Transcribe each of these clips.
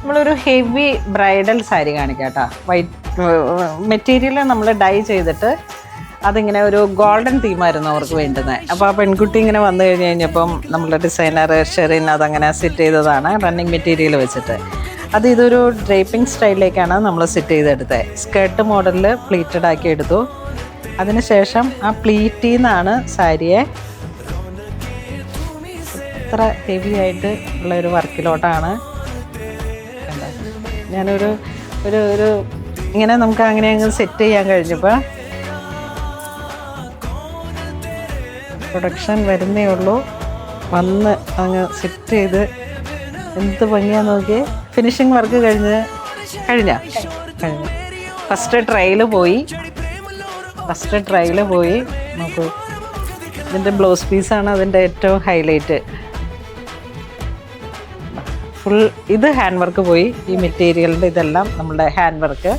നമ്മളൊരു heavy bridal sari കാണിക്കാം കേട്ടോ. വൈറ്റ് മെറ്റീരിയൽ നമ്മൾ ഡൈ ചെയ്തിട്ട് അതിങ്ങനെ ഒരു ഗോൾഡൻ തീമായിരുന്നു അവർക്ക് വേണ്ടുന്നത്. അപ്പോൾ ആ പെൺകുട്ടി ഇങ്ങനെ വന്നു കഴിഞ്ഞപ്പം നമ്മളുടെ ഡിസൈനർ ഷെറിൻ അതങ്ങനെ സെറ്റ് ചെയ്തതാണ് റണ്ണിങ് മെറ്റീരിയൽ വെച്ചിട്ട്. ഇതൊരു ഡ്രേപ്പിംഗ് സ്റ്റൈലിലേക്കാണ് നമ്മൾ സെറ്റ് ചെയ്തെടുത്തത്. സ്കേർട്ട് മോഡലിൽ പ്ലീറ്റഡ് ആക്കി എടുത്തു. അതിനുശേഷം ആ പ്ലീറ്റിൽ നിന്നാണ് സാരിയെ ഇത്ര ഹെവി ആയിട്ട് ഉള്ളൊരു വർക്കിലോട്ടാണ് ഞാനൊരു ഒരു ഒരു ഇങ്ങനെ നമുക്ക് അങ്ങനെ അങ്ങ് സെറ്റ് ചെയ്യാൻ കഴിഞ്ഞപ്പോൾ പ്രൊഡക്ഷൻ വരുന്നേ ഉള്ളൂ. വന്ന് അങ്ങ് സെറ്റ് ചെയ്ത് എന്ത് ഭംഗിയാന്ന് നോക്കി. ഫിനിഷിങ് വർക്ക് കഴിഞ്ഞു. ഫസ്റ്റ് ട്രയൽ പോയി നോക്കൂ. ഇതിൻ്റെ ബ്ലൗസ് പീസാണ് അതിൻ്റെ ഏറ്റവും ഹൈലൈറ്റ്. ഫുൾ ഇത് ഹാൻഡ് വർക്ക് പോയി. ഈ മെറ്റീരിയലിൻ്റെ ഇതെല്ലാം നമ്മളുടെ ഹാൻഡ് വർക്ക്.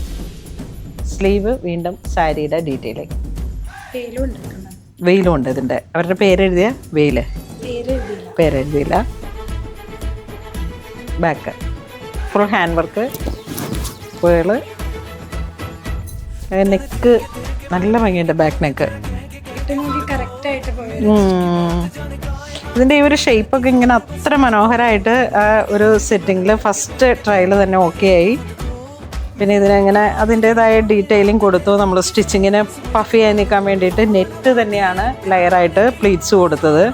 സ്ലീവ് വീണ്ടും സാരിയുടെ ഡീറ്റെയിലിംഗ്. വെയിലും ഉണ്ട് ഇതിൻ്റെ. അവരുടെ പേരെഴുതിയ പേരെഴുതിയില്ല. Back full hand work. Pearl neck നല്ല ഭംഗിയുണ്ട്. ബാക്ക് നെക്ക് ഇതിൻ്റെ ഈ ഒരു ഷേപ്പൊക്കെ ഇങ്ങനെ അത്ര മനോഹരമായിട്ട് ഒരു സെറ്റിങ്ങിൽ ഫസ്റ്റ് ട്രയൽ തന്നെ ഓക്കെ ആയി. പിന്നെ ഇതിനെങ്ങനെ അതിൻ്റേതായ ഡീറ്റെയിലിംഗ് കൊടുത്തു. നമ്മൾ സ്റ്റിച്ചിങ്ങിന് പഫിയായി നിൽക്കാൻ വേണ്ടിയിട്ട് നെറ്റ് തന്നെയാണ് ലെയറായിട്ട് പ്ലീറ്റ്സ് കൊടുത്തത്.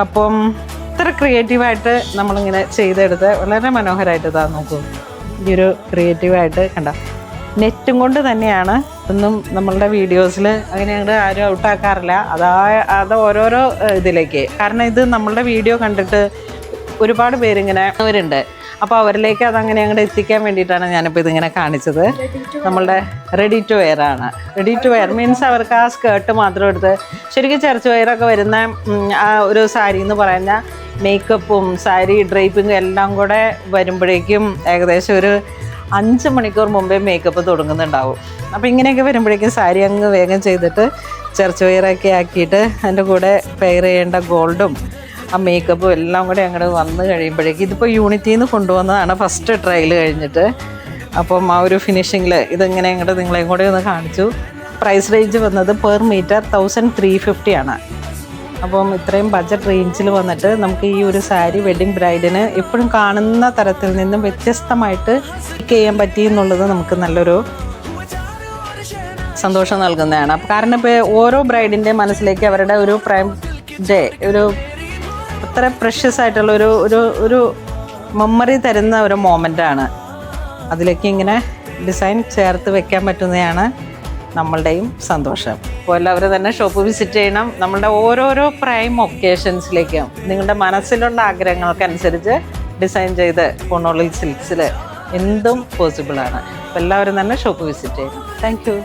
അപ്പം ഇത്ര ക്രിയേറ്റീവായിട്ട് നമ്മളിങ്ങനെ ചെയ്തെടുത്ത് വളരെ മനോഹരമായിട്ട് ഇതാ നോക്കൂ. ഈ ഒരു ക്രിയേറ്റീവായിട്ട് കണ്ട നെറ്റും കൊണ്ട് തന്നെയാണ്. ഒന്നും നമ്മളുടെ വീഡിയോസിൽ അങ്ങനെ ഞങ്ങൾ ആരും ഔട്ടാക്കാറില്ല. അത് ഓരോരോ ഇതിലേക്ക്. കാരണം ഇത് നമ്മളുടെ വീഡിയോ കണ്ടിട്ട് ഒരുപാട് പേരിങ്ങനെ അവരുണ്ട്. അപ്പോൾ അവരിലേക്ക് അതങ്ങനെ അങ്ങോട്ട് എത്തിക്കാൻ വേണ്ടിയിട്ടാണ് ഞാനിപ്പോൾ ഇതിങ്ങനെ കാണിച്ചത്. നമ്മളുടെ റെഡി ടു വെയർ ആണ്. റെഡി ടു വെയർ മീൻസ് അവർക്ക് ആ സ്കേർട്ട് മാത്രം എടുത്ത് ശരിക്കും ചർച്ച് വെയറൊക്കെ വരുന്ന ആ ഒരു സാരി എന്ന് പറഞ്ഞാൽ മേക്കപ്പും സാരി ഡ്രൈപ്പിങ്ങും എല്ലാം കൂടെ വരുമ്പോഴേക്കും ഏകദേശം ഒരു 5 മണിക്കൂർ മുമ്പേ മേക്കപ്പ് തുടങ്ങുന്നുണ്ടാവും. അപ്പോൾ ഇങ്ങനെയൊക്കെ വരുമ്പോഴേക്കും സാരി അങ്ങ് വേഗം ചെയ്തിട്ട് ചർച്ച് വെയറൊക്കെ ആക്കിയിട്ട് അതിൻ്റെ കൂടെ പെയർ ചെയ്യേണ്ട ഗോൾഡും ആ മേക്കപ്പും എല്ലാം കൂടെ അങ്ങോട്ട് വന്ന് കഴിയുമ്പോഴേക്കും ഇതിപ്പോൾ യൂണിറ്റിയിൽ നിന്ന് കൊണ്ടുവന്നതാണ് ഫസ്റ്റ് ട്രയൽ കഴിഞ്ഞിട്ട്. അപ്പം ആ ഒരു ഫിനിഷിങ്ങിൽ ഇതിങ്ങനെ അങ്ങോട്ട് നിങ്ങളെയും കൂടെ ഒന്ന് കാണിച്ചു. പ്രൈസ് റേഞ്ച് വന്നത് പെർ മീറ്റർ 1350 ആണ്. അപ്പം ഇത്രയും ബഡ്ജറ്റ് റേഞ്ചിൽ വന്നിട്ട് നമുക്ക് ഈ ഒരു സാരി വെഡ്ഡിങ് ബ്രൈഡിന് എപ്പോഴും കാണുന്ന തരത്തിൽ നിന്നും വ്യത്യസ്തമായിട്ട് ചെയ്യാൻ പറ്റി എന്നുള്ളത് നമുക്ക് നല്ലൊരു സന്തോഷം നൽകുന്നതാണ്. അപ്പം കാരണം ഇപ്പോൾ ഓരോ ബ്രൈഡിൻ്റെ മനസ്സിലേക്ക് അവരുടെ ഒരു പ്രൈം ഡേ ഒരു അത്ര പ്രഷ്യസ് ആയിട്ടുള്ള ഒരു മെമ്മറി തരുന്ന ഒരു മൊമെൻ്റാണ്. അതിലേക്ക് ഇങ്ങനെ ഡിസൈൻ ചേർത്ത് വെക്കാൻ പറ്റുന്നതാണ് നമ്മളുടെയും സന്തോഷം. അപ്പോൾ എല്ലാവരും തന്നെ ഷോപ്പ് വിസിറ്റ് ചെയ്യണം. നമ്മളുടെ ഓരോരോ പ്രൈം ഒക്കേഷൻസിലേക്കും നിങ്ങളുടെ മനസ്സിലുള്ള ആഗ്രഹങ്ങൾക്കനുസരിച്ച് ഡിസൈൻ ചെയ്ത് പൂർണ്ണോളിൽ സിൽക്സിൽ എന്തും പോസിബിളാണ്. അപ്പോൾ എല്ലാവരും തന്നെ ഷോപ്പ് വിസിറ്റ് ചെയ്യണം. Thank you.